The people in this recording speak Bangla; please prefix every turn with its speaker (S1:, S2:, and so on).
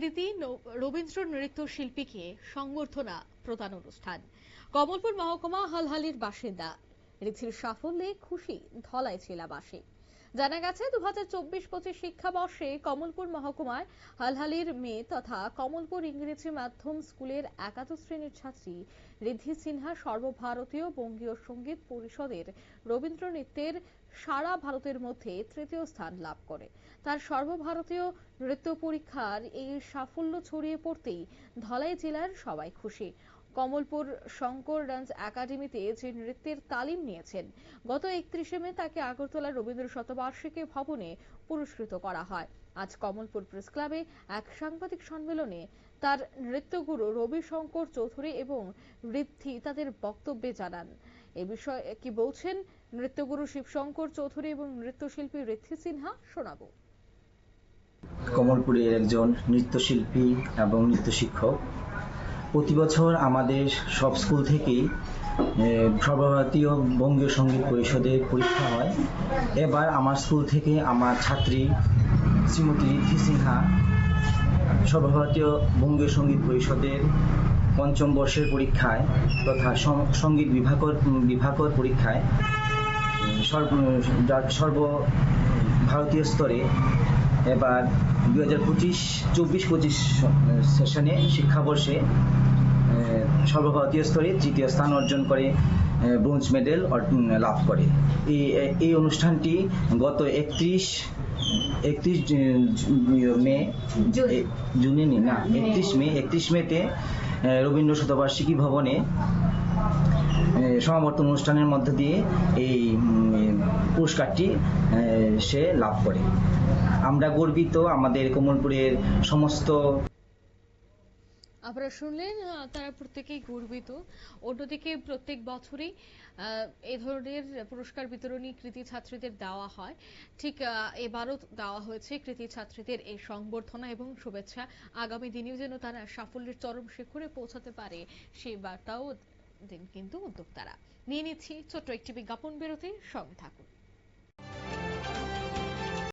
S1: কৃতি রবীন্দ্র নৃত্য শিল্পীকে সংবর্ধনা প্রদান অনুষ্ঠান। কমলপুর মহকুমা হালহালির বাসিন্দা ঋদ্ধির সাফল্যে খুশি ধলাই জেলাবাসী। জানা গেছে 2024-25 শিক্ষাবর্ষে কমলপুর মহকুমায় হালহালির মেয়ে তথা কমলপুর ইংরেজি মাধ্যম স্কুলের একাদশ শ্রেণীর ছাত্রী ঋদ্ধি সিনহা সর্বভারতীয় বঙ্গীয় সঙ্গীত পরিষদের রবীন্দ্র নৃত্যের সারা ভারতের মধ্যে তৃতীয় স্থান লাভ করে। তার সর্বভারতীয় নৃত্য পরীক্ষার এই সাফল্য ছড়িয়ে পড়তেই ধলাই জেলার সবাই খুশি। কমলপুর শঙ্কর ডান্স একাডেমিতে যে নৃত্যের তালিম নিয়েছেন, গত 31শে মে তাকে আগরতলা রবীন্দ্র শতবার্ষিকী ভবনে পুরস্কৃত করা হয়। আজ কমলপুর প্রেস ক্লাবে এক সাংবাদিক সম্মেলনে তার নৃত্যগুরু রবি শঙ্কর চৌধুরী এবং ঋদ্ধি তাদের বক্তব্যে জানান। এ বিষয়ে কি বলছেন নৃত্যগুরু শিবশঙ্কর চৌধুরী এবং নৃত্যশিল্পী ঋদ্ধি সিনহা, শোনাবো।
S2: কমলপুরের একজন নৃত্যশিল্পী এবং নৃত্য শিক্ষক। প্রতি বছর আমাদের সব স্কুল থেকেই সর্বভারতীয় বঙ্গীয় সঙ্গীত পরিষদের পরীক্ষা হয়। এবার আমার স্কুল থেকে আমার ছাত্রী শ্রীমতী ঋদ্ধি সিনহা সর্বভারতীয় বঙ্গীয় সঙ্গীত পরিষদের পঞ্চম বর্ষের পরীক্ষায় তথা সঙ্গীত বিভাগর পরীক্ষায় সর্বভারতীয় স্তরে এবার 2024-25 সেশনে শিক্ষাবর্ষে সর্বভারতীয় স্তরে তৃতীয় স্থান অর্জন করে ব্রোঞ্জ মেডেল লাভ করে। এই অনুষ্ঠানটি গত 31 মেতে রবীন্দ্র শতবার্ষিকী ভবনে সমাবর্তন অনুষ্ঠানের মধ্য দিয়ে এই পুরস্কারটি সে লাভ করে। আমরা গর্বিত, আমাদের কমলপুরের সমস্ত।
S1: আপনারা শুনলেন, তারা প্রত্যেকেই গর্বিত। অন্যদিকে প্রত্যেক বছরই এ ধরনের পুরস্কার বিতরণী কৃতি ছাত্রীদের দেওয়া হয়। ঠিক এবারও দেওয়া হয়েছে কৃতি ছাত্রীদের এই সংবর্ধনা এবং শুভেচ্ছা। আগামী দিনেও যেন তারা সাফল্যের চরম শিখরে পৌঁছাতে পারে সেই বার্তাও দেন কিন্তু উদ্যোক্তারা। নিয়ে নিচ্ছি ছোট্ট একটি বিজ্ঞাপন বিরতি, সঙ্গে থাকুন।